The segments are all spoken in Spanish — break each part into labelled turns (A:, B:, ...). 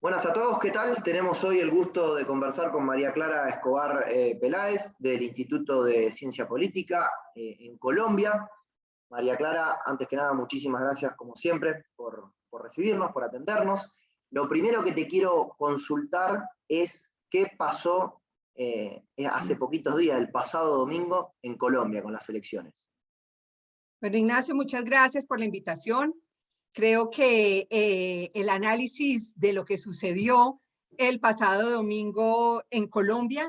A: Buenas a todos, ¿qué tal? Tenemos hoy el gusto de conversar con María Clara Escobar Peláez del Instituto de Ciencia Política en Colombia. María Clara, antes que nada, muchísimas gracias como siempre por recibirnos, por atendernos. Lo primero que te quiero consultar es qué pasó hace poquitos días, el pasado domingo, en Colombia con las elecciones.
B: Bueno, Ignacio, muchas gracias por la invitación. Creo que el análisis de lo que sucedió el pasado domingo en Colombia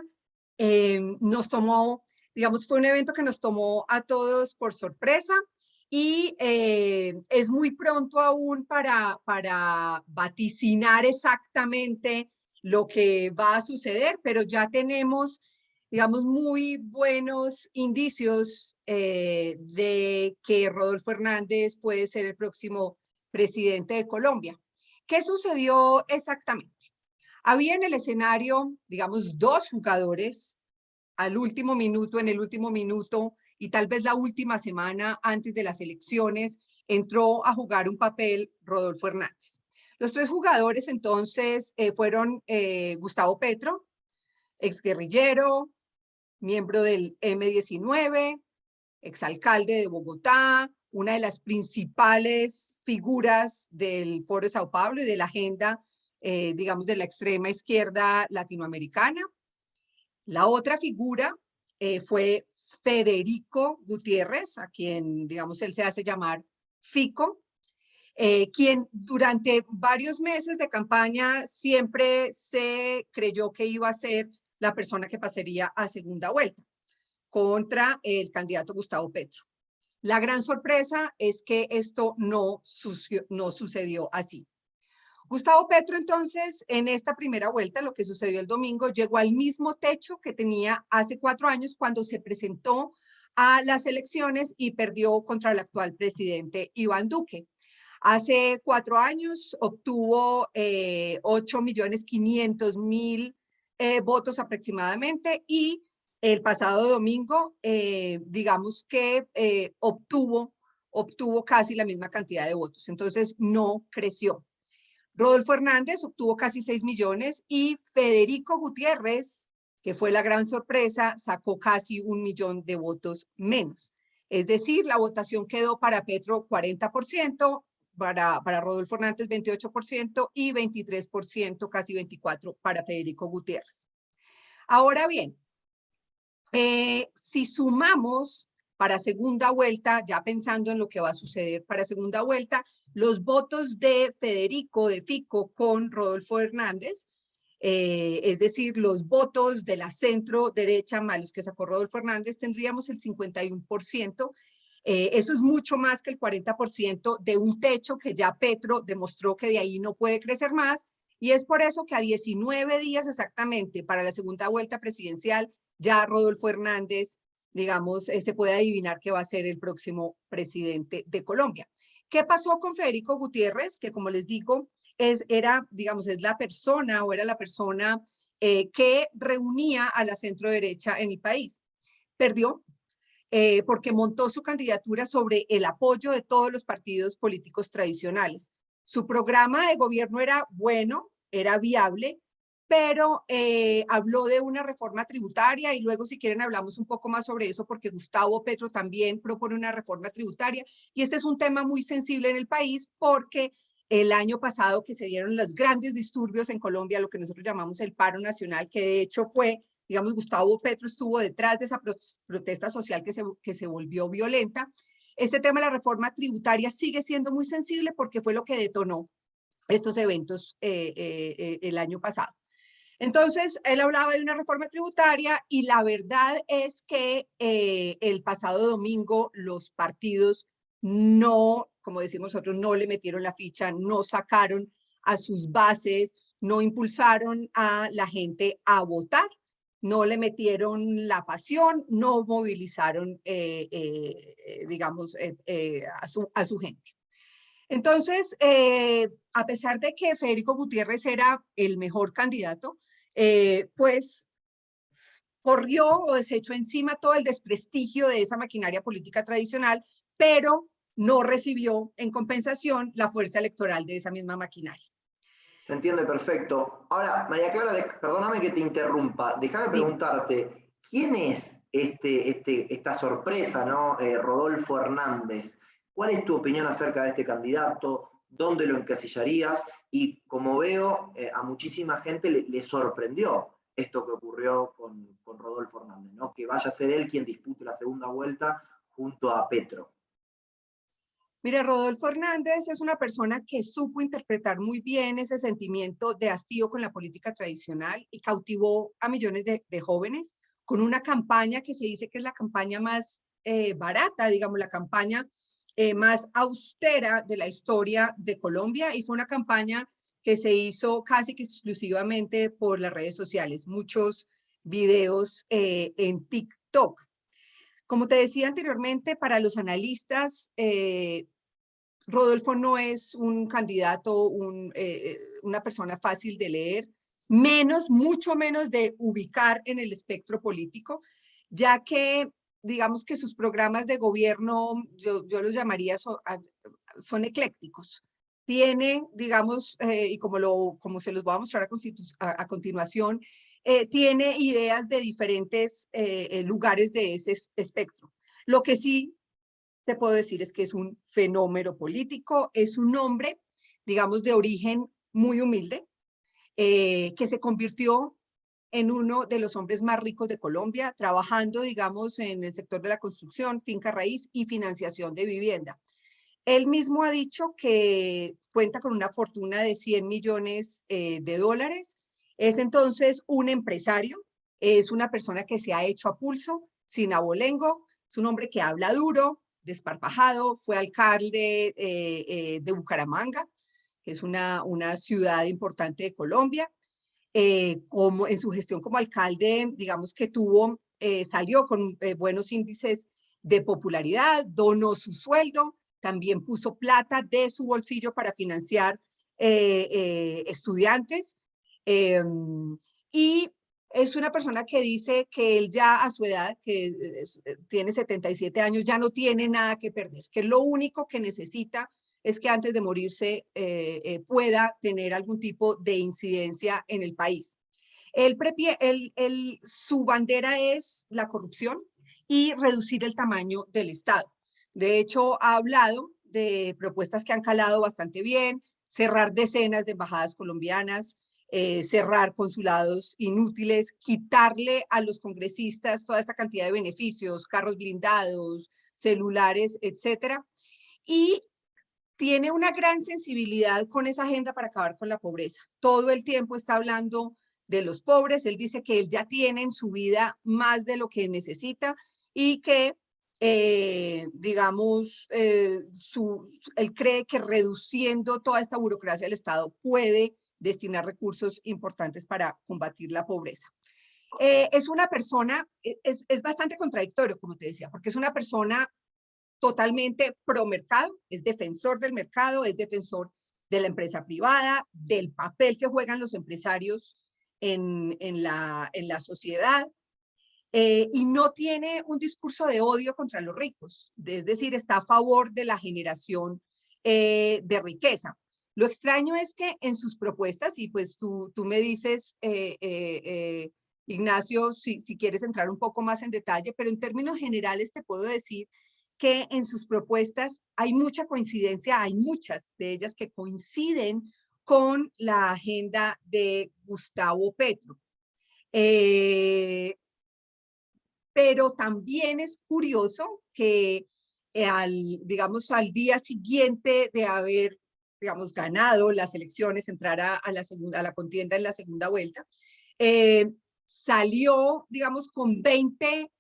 B: nos tomó, digamos, fue un evento que nos tomó a todos por sorpresa y es muy pronto aún para vaticinar exactamente lo que va a suceder, pero ya tenemos, digamos, muy buenos indicios de que Rodolfo Hernández puede ser el próximo presidente de Colombia. ¿Qué sucedió exactamente? Había en el escenario, digamos, dos jugadores al último minuto, en el último minuto y tal vez la última semana antes de las elecciones, entró a jugar un papel Rodolfo Hernández. Los tres jugadores entonces fueron Gustavo Petro, exguerrillero, miembro del M-19, exalcalde de Bogotá, una de las principales figuras del Foro de Sao Paulo y de la agenda, digamos, de la extrema izquierda latinoamericana. La otra figura fue Federico Gutiérrez, a quien, digamos, él se hace llamar Fico, quien durante varios meses de campaña siempre se creyó que iba a ser la persona que pasaría a segunda vuelta contra el candidato Gustavo Petro. La gran sorpresa es que esto no sucedió así. Gustavo Petro, entonces, en esta primera vuelta, lo que sucedió el domingo, llegó al mismo techo que tenía hace 4 años cuando se presentó a las elecciones y perdió contra el actual presidente Iván Duque. Hace 4 años obtuvo 8.500.000 votos aproximadamente y el pasado domingo, digamos que obtuvo casi la misma cantidad de votos. Entonces, no creció. Rodolfo Hernández obtuvo casi 6 millones y Federico Gutiérrez, que fue la gran sorpresa, sacó casi 1 millón de votos menos. Es decir, la votación quedó para Petro 40%, para Rodolfo Hernández 28% y 23%, casi 24% para Federico Gutiérrez. Ahora bien, si sumamos para segunda vuelta, ya pensando en lo que va a suceder para segunda vuelta, los votos de Federico, de Fico, con Rodolfo Hernández, es decir, los votos de la centro derecha más los que sacó Rodolfo Hernández, tendríamos el 51%. Eso es mucho más que el 40% de un techo que ya Petro demostró que de ahí no puede crecer más, y es por eso que a 19 días exactamente para la segunda vuelta presidencial, ya Rodolfo Hernández, digamos, se puede adivinar que va a ser el próximo presidente de Colombia. ¿Qué pasó con Federico Gutiérrez? Que como les digo, era la persona que reunía a la centro derecha en el país. Perdió porque montó su candidatura sobre el apoyo de todos los partidos políticos tradicionales. Su programa de gobierno era bueno, era viable, pero habló de una reforma tributaria y luego si quieren hablamos un poco más sobre eso porque Gustavo Petro también propone una reforma tributaria y este es un tema muy sensible en el país porque el año pasado que se dieron los grandes disturbios en Colombia, lo que nosotros llamamos el paro nacional, que de hecho fue, digamos, Gustavo Petro estuvo detrás de esa protesta social que se volvió violenta. Este tema de la reforma tributaria sigue siendo muy sensible porque fue lo que detonó estos eventos el año pasado. Entonces, él hablaba de una reforma tributaria y la verdad es que el pasado domingo los partidos no, como decimos nosotros, no le metieron la ficha, no sacaron a sus bases, no impulsaron a la gente a votar, no le metieron la pasión, no movilizaron, a su gente. Entonces, a pesar de que Federico Gutiérrez era el mejor candidato, pues corrió o desechó encima todo el desprestigio de esa maquinaria política tradicional, pero no recibió en compensación la fuerza electoral de esa misma maquinaria.
A: Se entiende perfecto. Ahora, María Clara, perdóname que te interrumpa, déjame
B: Dime.
A: preguntarte, ¿quién es esta sorpresa, ¿no? Rodolfo Hernández. ¿Cuál es tu opinión acerca de este candidato? ¿Dónde lo encasillarías? Y como veo, a muchísima gente le sorprendió esto que ocurrió con Rodolfo Hernández, ¿no? Que vaya a ser él quien dispute la segunda vuelta junto a Petro.
B: Mira, Rodolfo Hernández es una persona que supo interpretar muy bien ese sentimiento de hastío con la política tradicional y cautivó a millones de jóvenes con una campaña que se dice que es la campaña más barata, digamos, la campaña más austera de la historia de Colombia, y fue una campaña que se hizo casi que exclusivamente por las redes sociales, muchos videos en TikTok. Como te decía anteriormente, para los analistas, Rodolfo no es un candidato, una persona fácil de leer, mucho menos de ubicar en el espectro político, ya que digamos que sus programas de gobierno, yo los llamaría, son eclécticos. Tiene, digamos, y como se los voy a mostrar a continuación, tiene ideas de diferentes lugares de ese espectro. Lo que sí te puedo decir es que es un fenómeno político, es un hombre, digamos, de origen muy humilde, que se convirtió en uno de los hombres más ricos de Colombia, trabajando, digamos, en el sector de la construcción, finca raíz y financiación de vivienda. Él mismo ha dicho que cuenta con una fortuna de 100 millones de dólares. Es entonces un empresario, es una persona que se ha hecho a pulso, sin abolengo, es un hombre que habla duro, desparpajado, fue alcalde de Bucaramanga, que es una ciudad importante de Colombia. Como en su gestión como alcalde, digamos que salió con buenos índices de popularidad, donó su sueldo, también puso plata de su bolsillo para financiar estudiantes, y es una persona que dice que él ya a su edad, que tiene 77 años, ya no tiene nada que perder, que lo único que necesita es que antes de morirse pueda tener algún tipo de incidencia en el país. Su bandera es la corrupción y reducir el tamaño del Estado. De hecho, ha hablado de propuestas que han calado bastante bien, cerrar decenas de embajadas colombianas, cerrar consulados inútiles, quitarle a los congresistas toda esta cantidad de beneficios, carros blindados, celulares, etcétera. Y tiene una gran sensibilidad con esa agenda para acabar con la pobreza. Todo el tiempo está hablando de los pobres. Él dice que él ya tiene en su vida más de lo que necesita y que, digamos, él cree que reduciendo toda esta burocracia del Estado puede destinar recursos importantes para combatir la pobreza. Es una persona, es bastante contradictorio, como te decía, porque es una persona totalmente pro mercado, es defensor del mercado, es defensor de la empresa privada, del papel que juegan los empresarios en la sociedad, y no tiene un discurso de odio contra los ricos, es decir, está a favor de la generación de riqueza. Lo extraño es que en sus propuestas, y pues tú me dices, Ignacio, si quieres entrar un poco más en detalle, pero en términos generales te puedo decir que en sus propuestas hay mucha coincidencia, hay muchas de ellas que coinciden con la agenda de Gustavo Petro. Pero también es curioso que digamos, al día siguiente de haber, digamos, ganado las elecciones, entrar a la contienda en la segunda vuelta, salió, digamos, con 20,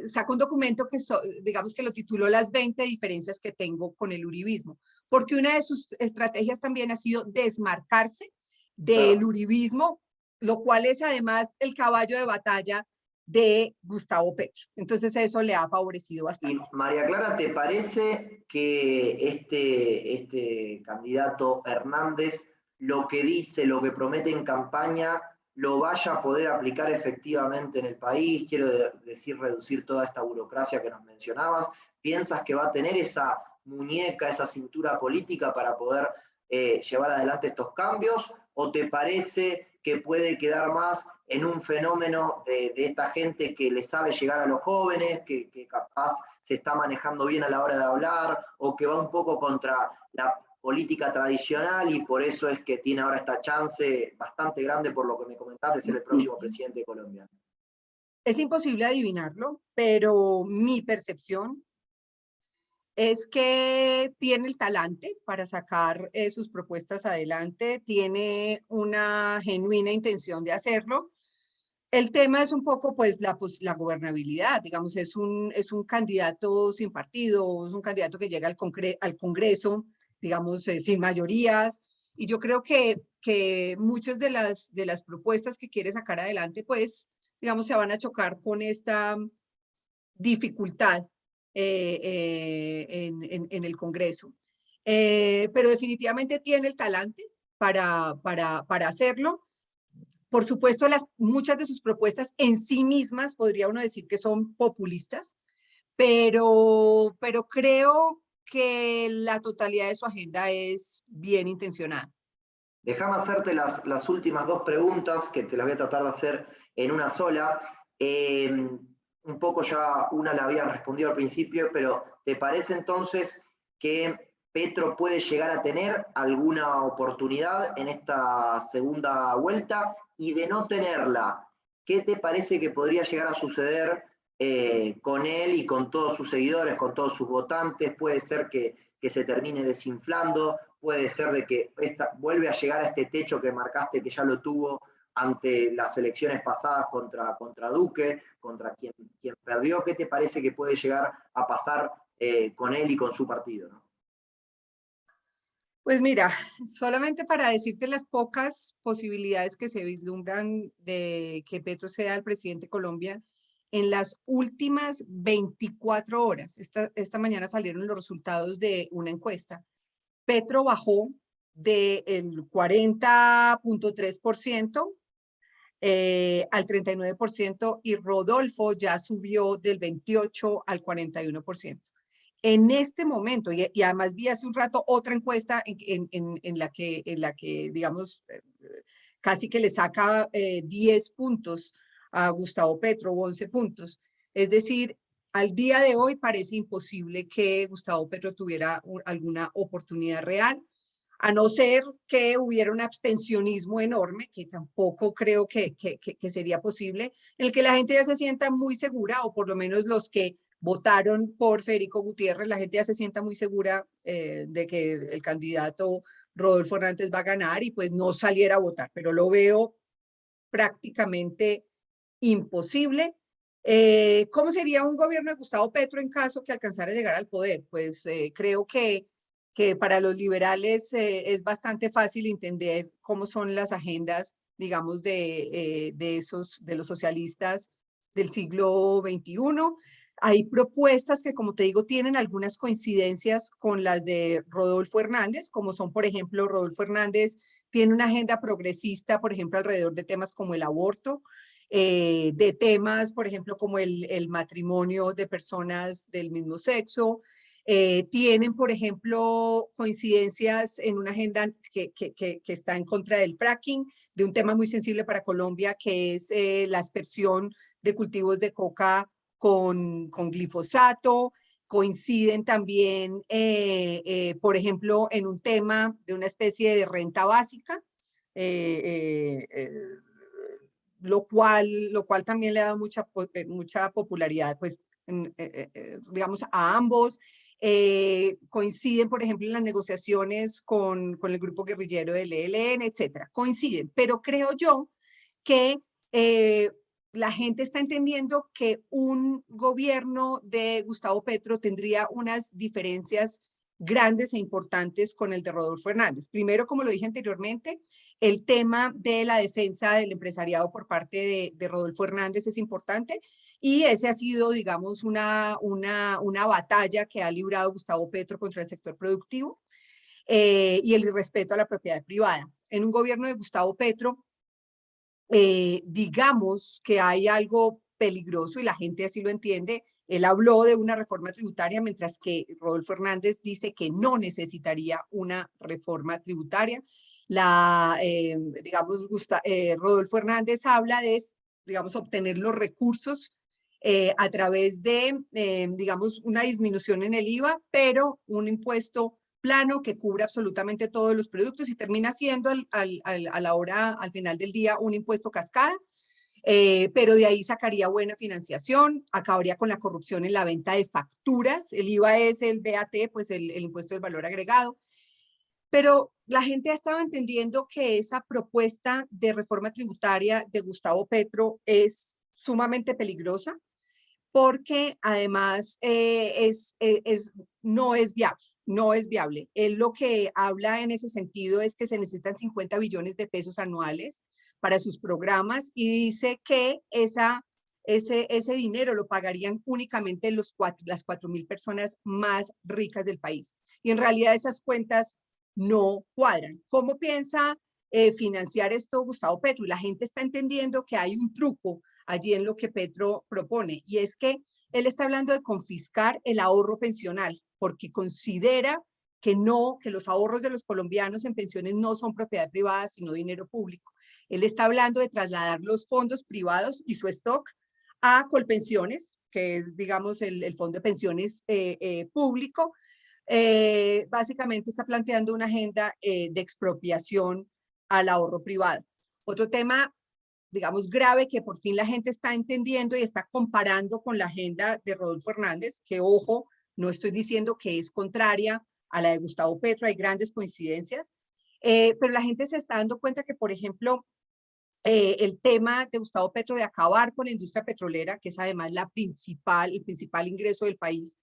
B: sacó un documento que, digamos, que lo tituló Las 20 diferencias que tengo con el uribismo, porque una de sus estrategias también ha sido desmarcarse del uribismo, lo cual es además el caballo de batalla de Gustavo Petro. Entonces eso le ha favorecido bastante.
A: Y María Clara, ¿te parece que este candidato Hernández lo que dice, lo que promete en campaña, lo vaya a poder aplicar efectivamente en el país? Quiero decir, reducir toda esta burocracia que nos mencionabas. ¿Piensas que va a tener esa muñeca, esa cintura política para poder llevar adelante estos cambios, o te parece que puede quedar más en un fenómeno de esta gente que le sabe llegar a los jóvenes, que capaz se está manejando bien a la hora de hablar, o que va un poco contra la política tradicional y por eso es que tiene ahora esta chance bastante grande, por lo que me comentaste, de ser el próximo presidente de Colombia?
B: Es imposible adivinarlo, pero mi percepción es que tiene el talante para sacar sus propuestas adelante, tiene una genuina intención de hacerlo. El tema es un poco, pues, la gobernabilidad, digamos, es un candidato sin partido, es un candidato que llega al Congreso, digamos, sin mayorías, y yo creo que muchas de las propuestas que quiere sacar adelante, pues, digamos, se van a chocar con esta dificultad en el Congreso. Pero definitivamente tiene el talante para hacerlo. Por supuesto, muchas de sus propuestas en sí mismas podría uno decir que son populistas, pero creo que la totalidad de su agenda es bien intencionada.
A: Déjame hacerte las últimas dos preguntas, que te las voy a tratar de hacer en una sola. Un poco ya una la había respondido al principio, pero ¿te parece entonces que Petro puede llegar a tener alguna oportunidad en esta segunda vuelta? Y de no tenerla, ¿qué te parece que podría llegar a suceder con él y con todos sus seguidores, con todos sus votantes? Puede ser que se termine desinflando, puede ser de que vuelve a llegar a este techo que marcaste que ya lo tuvo ante las elecciones pasadas contra Duque, contra quien perdió. ¿Qué te parece que puede llegar a pasar con él y con su partido, ¿no?
B: Pues mira, solamente para decirte las pocas posibilidades que se vislumbran de que Petro sea el presidente de Colombia, en las últimas 24 horas, esta mañana salieron los resultados de una encuesta. Petro bajó del 40.3% al 39% y Rodolfo ya subió del 28 al 41%. En este momento, y además vi hace un rato otra encuesta en la que, digamos, casi que le saca 10 puntos a Gustavo Petro, 11 puntos. Es decir, al día de hoy parece imposible que Gustavo Petro tuviera alguna oportunidad real, a no ser que hubiera un abstencionismo enorme, que tampoco creo que sería posible, en el que la gente ya se sienta muy segura, o por lo menos los que votaron por Federico Gutiérrez, la gente ya se sienta muy segura de que el candidato Rodolfo Hernández va a ganar y pues no saliera a votar, pero lo veo prácticamente imposible. ¿Cómo sería un gobierno de Gustavo Petro en caso que alcanzara a llegar al poder? Pues creo que para los liberales es bastante fácil entender cómo son las agendas, digamos, de los socialistas del siglo XXI. Hay propuestas que, como te digo, tienen algunas coincidencias con las de Rodolfo Hernández, como son, por ejemplo, Rodolfo Hernández tiene una agenda progresista, por ejemplo, alrededor de temas como el aborto, de temas, por ejemplo, como el matrimonio de personas del mismo sexo. Tienen, por ejemplo, coincidencias en una agenda que está en contra del fracking, de un tema muy sensible para Colombia, que es la aspersión de cultivos de coca con glifosato. Coinciden también, por ejemplo, en un tema de una especie de renta básica, lo cual también le da mucha popularidad, pues, digamos, a ambos. Coinciden, por ejemplo, en las negociaciones con el grupo guerrillero del ELN, etcétera. Coinciden, pero creo yo que la gente está entendiendo que un gobierno de Gustavo Petro tendría unas diferencias grandes e importantes con el de Rodolfo Hernández. Primero, como lo dije anteriormente, el tema de la defensa del empresariado por parte de Rodolfo Hernández es importante y ese ha sido, digamos, una batalla que ha librado Gustavo Petro contra el sector productivo y el irrespeto a la propiedad privada. En un gobierno de Gustavo Petro, digamos que hay algo peligroso y la gente así lo entiende, Él habló de una reforma tributaria, mientras que Rodolfo Hernández dice que no necesitaría una reforma tributaria. Rodolfo Hernández habla de, digamos, obtener los recursos a través de, digamos, una disminución en el IVA, pero un impuesto plano que cubre absolutamente todos los productos y termina siendo al final del día un impuesto cascada. Pero de ahí sacaría buena financiación, acabaría con la corrupción en la venta de facturas. El IVA es el VAT, pues el impuesto del valor agregado. Pero la gente ha estado entendiendo que esa propuesta de reforma tributaria de Gustavo Petro es sumamente peligrosa, porque además no es viable. No es viable. Él lo que habla en ese sentido es que se necesitan 50 billones de pesos anuales para sus programas y dice que ese dinero lo pagarían únicamente las 4.000 personas más ricas del país. Y en realidad esas cuentas no cuadran. ¿Cómo piensa financiar esto Gustavo Petro? Y la gente está entendiendo que hay un truco allí en lo que Petro propone, y es que él está hablando de confiscar el ahorro pensional, porque considera que los ahorros de los colombianos en pensiones no son propiedad privada, sino dinero público. Él está hablando de trasladar los fondos privados y su stock a Colpensiones, que es, digamos, el fondo de pensiones público. Básicamente está planteando una agenda de expropiación al ahorro privado. Otro tema, digamos, grave, que por fin la gente está entendiendo y está comparando con la agenda de Rodolfo Hernández, que, ojo, no estoy diciendo que es contraria a la de Gustavo Petro, hay grandes coincidencias, pero la gente se está dando cuenta que, por ejemplo, el tema de Gustavo Petro de acabar con la industria petrolera, que es además el principal ingreso del país,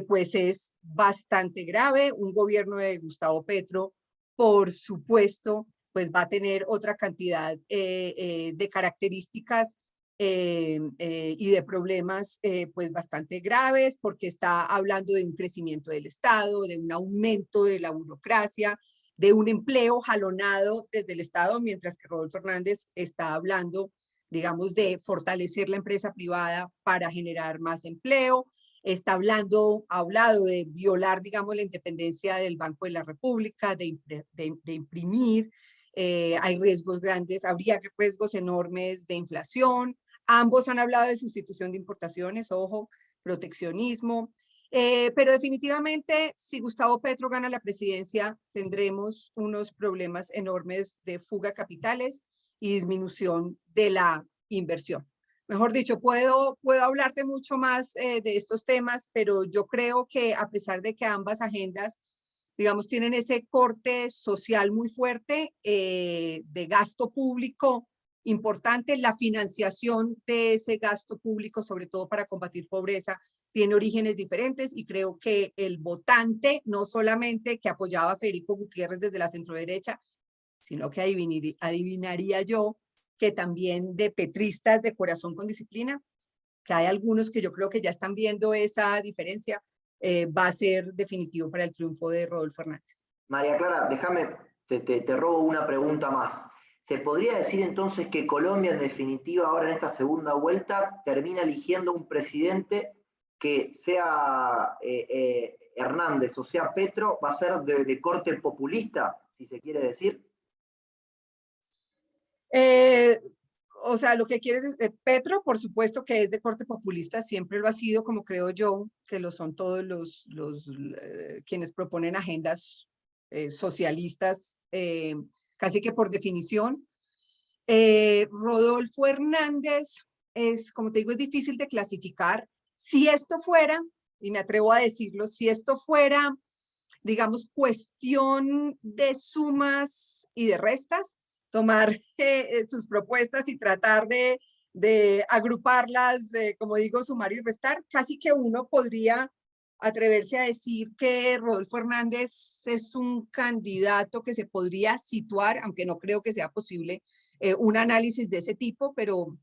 B: pues es bastante grave. Un gobierno de Gustavo Petro, por supuesto, pues va a tener otra cantidad de características y de problemas pues bastante graves, porque está hablando de un crecimiento del Estado, de un aumento de la burocracia, de un empleo jalonado desde el Estado, mientras que Rodolfo Hernández está hablando, digamos, de fortalecer la empresa privada para generar más empleo. Ha hablado de violar, digamos, la independencia del Banco de la República, de imprimir. Hay riesgos grandes, habría riesgos enormes de inflación. Ambos han hablado de sustitución de importaciones, ojo, proteccionismo. Pero definitivamente, si Gustavo Petro gana la presidencia, tendremos unos problemas enormes de fuga de capitales y disminución de la inversión. Mejor dicho, puedo hablarte mucho más de estos temas, pero yo creo que a pesar de que ambas agendas, digamos, tienen ese corte social muy fuerte de gasto público importante, la financiación de ese gasto público, sobre todo para combatir pobreza, tiene orígenes diferentes, y creo que el votante, no solamente que apoyaba a Federico Gutiérrez desde la centroderecha, sino que adivinaría yo que también de petristas de corazón con disciplina, que hay algunos que yo creo que ya están viendo esa diferencia, va a ser definitivo para el triunfo de Rodolfo Hernández.
A: María Clara, déjame, te robo una pregunta más. ¿Se podría decir entonces que Colombia, en definitiva, ahora en esta segunda vuelta, termina eligiendo un presidente que sea Hernández o sea Petro, va a ser de corte populista, si se quiere decir?
B: O sea, lo que quieres decir, Petro, por supuesto que es de corte populista, siempre lo ha sido, como creo yo, que lo son todos quienes proponen agendas socialistas, casi que por definición. Rodolfo Hernández es, como te digo, es difícil de clasificar. Si esto fuera, y me atrevo a decirlo, si esto fuera, digamos, cuestión de sumas y de restas, tomar sus propuestas y tratar de agruparlas, como digo, sumar y restar, casi que uno podría atreverse a decir que Rodolfo Hernández es un candidato que se podría situar, aunque no creo que sea posible un análisis de ese tipo, pero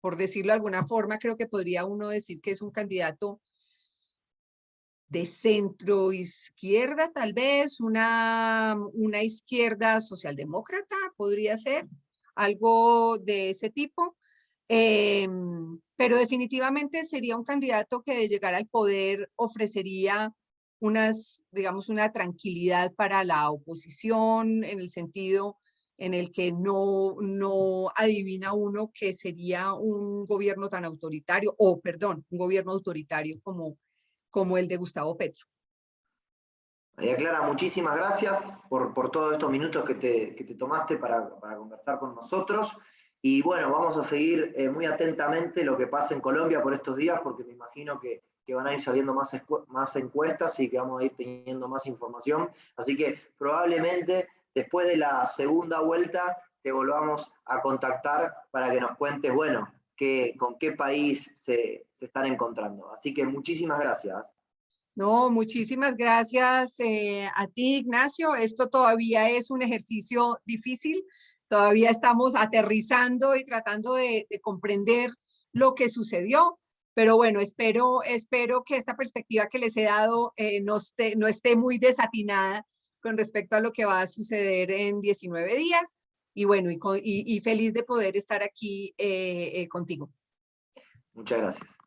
B: por decirlo de alguna forma, creo que podría uno decir que es un candidato de centro izquierda, tal vez, una izquierda socialdemócrata, podría ser, algo de ese tipo. pero definitivamente sería un candidato que de llegar al poder ofrecería digamos, una tranquilidad para la oposición, en el sentido en el que no adivina uno que sería un gobierno tan autoritario, o perdón, un gobierno autoritario como el de Gustavo Petro.
A: María Clara, muchísimas gracias por todos estos minutos que te tomaste para conversar con nosotros. Y bueno, vamos a seguir muy atentamente lo que pasa en Colombia por estos días, porque me imagino que van a ir saliendo más encuestas y que vamos a ir teniendo más información. Así que probablemente después de la segunda vuelta te volvamos a contactar para que nos cuentes, bueno, con qué país se están encontrando. Así que muchísimas gracias.
B: No, muchísimas gracias a ti, Ignacio. Esto todavía es un ejercicio difícil. Todavía estamos aterrizando y tratando de comprender lo que sucedió. Pero bueno, espero que esta perspectiva que les he dado no esté muy desatinada con respecto a lo que va a suceder en 19 días. Y bueno, y feliz de poder estar aquí contigo.
A: Muchas gracias.